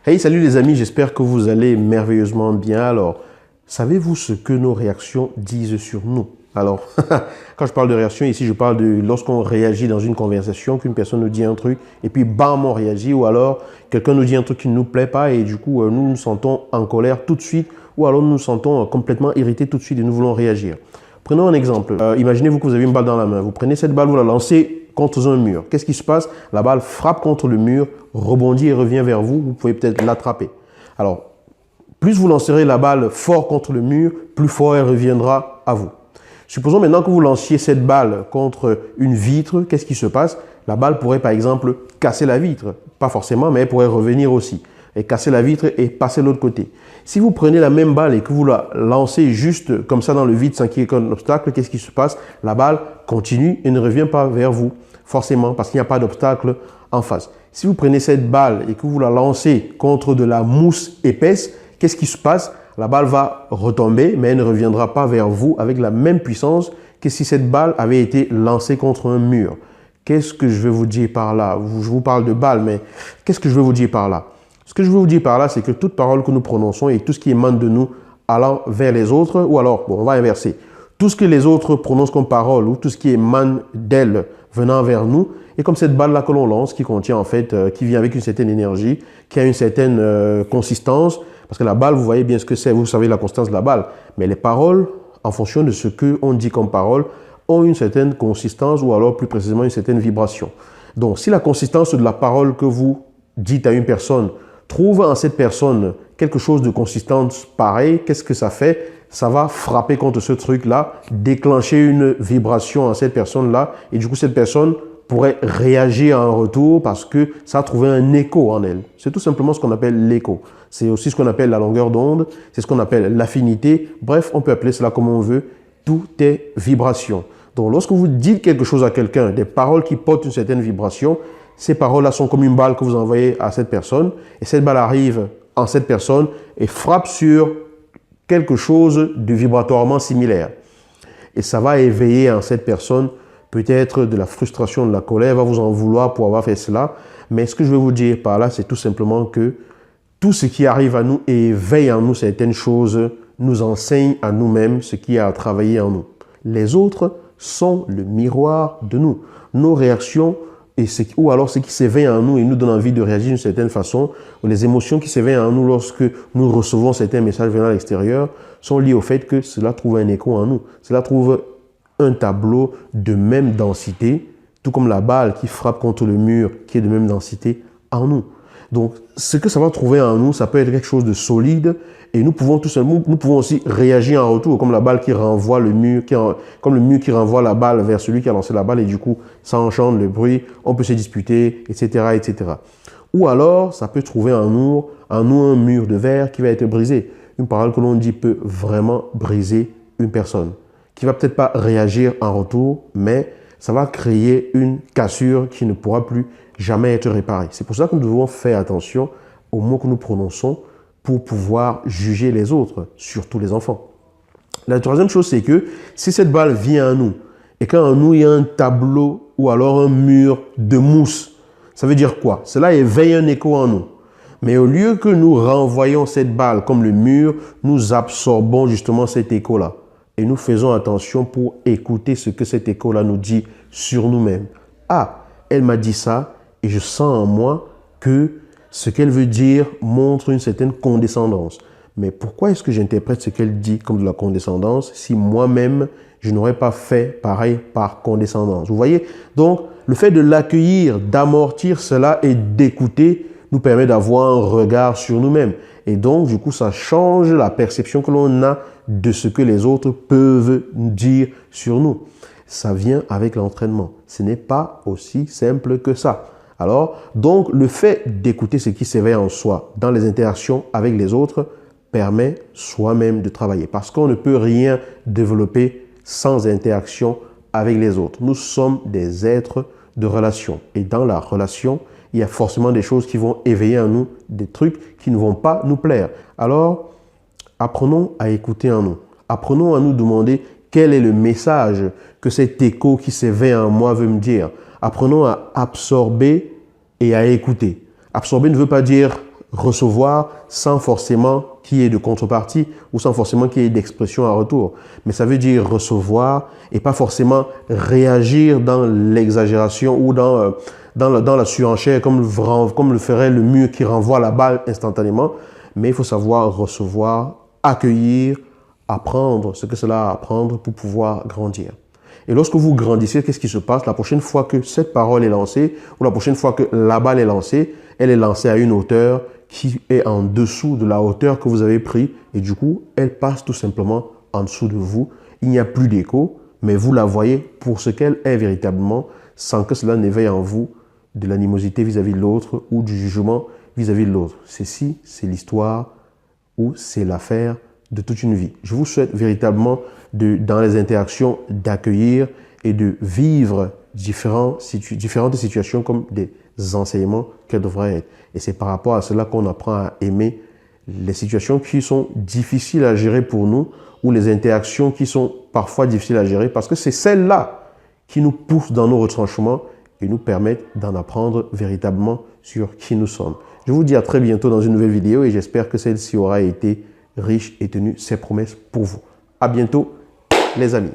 Hey, salut les amis, j'espère que vous allez merveilleusement bien. Alors, savez-vous ce que nos réactions disent sur nous? Alors, quand je parle de réaction, ici, je parle de lorsqu'on réagit dans une conversation, qu'une personne nous dit un truc, et puis bam, on réagit, ou alors quelqu'un nous dit un truc qui ne nous plaît pas, et du coup, nous nous sentons en colère tout de suite, ou alors nous nous sentons complètement irrités tout de suite et nous voulons réagir. Prenons un exemple. Imaginez-vous que vous avez une balle dans la main. Vous prenez cette balle, vous la lancez contre un mur. Qu'est-ce qui se passe? La balle frappe contre le mur, rebondit et revient vers vous. Vous pouvez peut-être l'attraper. Alors, plus vous lancerez la balle fort contre le mur, plus fort elle reviendra à vous. Supposons maintenant que vous lanciez cette balle contre une vitre. Qu'est-ce qui se passe? La balle pourrait par exemple casser la vitre. Pas forcément, mais elle pourrait revenir aussi. Et casser la vitre et passer de l'autre côté. Si vous prenez la même balle et que vous la lancez juste comme ça dans le vide sans qu'il y ait un obstacle, qu'est-ce qui se passe? La balle continue et ne revient pas vers vous, forcément, parce qu'il n'y a pas d'obstacle en face. Si vous prenez cette balle et que vous la lancez contre de la mousse épaisse, qu'est-ce qui se passe? La balle va retomber, mais elle ne reviendra pas vers vous avec la même puissance que si cette balle avait été lancée contre un mur. Qu'est-ce que je veux vous dire par là? Je vous parle de balle, mais qu'est-ce que je veux vous dire par là? Ce que je veux vous dire par là, c'est que toute parole que nous prononçons et tout ce qui émane de nous allant vers les autres, ou alors, bon, on va inverser, tout ce que les autres prononcent comme parole ou tout ce qui émane d'elles venant vers nous, et comme cette balle-là que l'on lance, qui contient en fait, qui vient avec une certaine énergie, qui a une certaine consistance, parce que la balle, vous voyez bien ce que c'est, vous savez la constance de la balle, mais les paroles, en fonction de ce qu'on dit comme parole, ont une certaine consistance ou alors plus précisément une certaine vibration. Donc, si la consistance de la parole que vous dites à une personne trouve en cette personne quelque chose de consistance pareil, qu'est-ce que ça fait? Ça va frapper contre ce truc-là, déclencher une vibration en cette personne-là, et du coup, cette personne pourrait réagir en retour parce que ça a trouvé un écho en elle. C'est tout simplement ce qu'on appelle l'écho. C'est aussi ce qu'on appelle la longueur d'onde, c'est ce qu'on appelle l'affinité. Bref, on peut appeler cela comme on veut. Tout est vibration. Donc, lorsque vous dites quelque chose à quelqu'un, des paroles qui portent une certaine vibration, ces paroles-là sont comme une balle que vous envoyez à cette personne, et cette balle arrive en cette personne et frappe sur quelque chose de vibratoirement similaire. Et ça va éveiller en cette personne peut-être de la frustration, de la colère, elle va vous en vouloir pour avoir fait cela. Mais ce que je veux vous dire par là, c'est tout simplement que tout ce qui arrive à nous et éveille en nous certaines choses, nous enseigne à nous-mêmes ce qui a à travailler en nous. Les autres sont le miroir de nous. Nos réactions, ou alors ce qui s'éveille en nous et nous donne envie de réagir d'une certaine façon, ou les émotions qui s'éveillent en nous lorsque nous recevons certains messages venant à l'extérieur, sont liées au fait que cela trouve un écho en nous. Cela trouve un tableau de même densité, tout comme la balle qui frappe contre le mur qui est de même densité en nous. Donc, ce que ça va trouver en nous, ça peut être quelque chose de solide et nous pouvons aussi réagir en retour, comme la balle qui renvoie le mur, comme le mur qui renvoie la balle vers celui qui a lancé la balle et du coup, ça enchante le bruit, on peut se disputer, etc., etc. Ou alors, ça peut trouver en nous un mur de verre qui va être brisé. Une parole que l'on dit peut vraiment briser une personne, qui va peut-être pas réagir en retour, mais ça va créer une cassure qui ne pourra plus jamais être réparée. C'est pour ça que nous devons faire attention aux mots que nous prononçons pour pouvoir juger les autres, surtout les enfants. La troisième chose, c'est que si cette balle vient à nous et qu'en nous, il y a un tableau ou alors un mur de mousse, ça veut dire quoi? Cela éveille un écho en nous. Mais au lieu que nous renvoyons cette balle comme le mur, nous absorbons justement cet écho-là. Et nous faisons attention pour écouter ce que cet écho-là nous dit sur nous-mêmes. Ah, elle m'a dit ça et je sens en moi que ce qu'elle veut dire montre une certaine condescendance. Mais pourquoi est-ce que j'interprète ce qu'elle dit comme de la condescendance si moi-même, je n'aurais pas fait pareil par condescendance? Vous voyez? Donc, le fait de l'accueillir, d'amortir cela et d'écouter nous permet d'avoir un regard sur nous-mêmes. Et donc, du coup, ça change la perception que l'on a de ce que les autres peuvent dire sur nous. Ça vient avec l'entraînement. Ce n'est pas aussi simple que ça. Alors, donc, le fait d'écouter ce qui s'éveille en soi dans les interactions avec les autres permet soi-même de travailler. Parce qu'on ne peut rien développer sans interaction avec les autres. Nous sommes des êtres de relation. Et dans la relation, il y a forcément des choses qui vont éveiller en nous des trucs qui ne vont pas nous plaire. Alors, apprenons à écouter en nous. Apprenons à nous demander quel est le message que cet écho qui s'éveille en moi veut me dire. Apprenons à absorber et à écouter. Absorber ne veut pas dire recevoir sans forcément qu'il y ait de contrepartie ou sans forcément qu'il y ait d'expression à retour. Mais ça veut dire recevoir et pas forcément réagir dans l'exagération ou dans la surenchère comme le ferait le mur qui renvoie la balle instantanément. Mais il faut savoir recevoir, accueillir, apprendre ce que cela a à apprendre pour pouvoir grandir. Et lorsque vous grandissez, qu'est-ce qui se passe? La prochaine fois que cette parole est lancée ou la prochaine fois que la balle est lancée, elle est lancée à une hauteur qui est en dessous de la hauteur que vous avez prise et du coup, elle passe tout simplement en dessous de vous. Il n'y a plus d'écho, mais vous la voyez pour ce qu'elle est véritablement sans que cela n'éveille en vous de l'animosité vis-à-vis de l'autre ou du jugement vis-à-vis de l'autre. Ceci, c'est l'histoire ou c'est l'affaire de toute une vie. Je vous souhaite véritablement dans les interactions d'accueillir et de vivre différentes situations comme des enseignements qu'elles devraient être. Et c'est par rapport à cela qu'on apprend à aimer les situations qui sont difficiles à gérer pour nous ou les interactions qui sont parfois difficiles à gérer parce que c'est celles-là qui nous poussent dans nos retranchements et nous permettent d'en apprendre véritablement sur qui nous sommes. Je vous dis à très bientôt dans une nouvelle vidéo et j'espère que celle-ci aura été riche et tenu ses promesses pour vous. À bientôt les amis.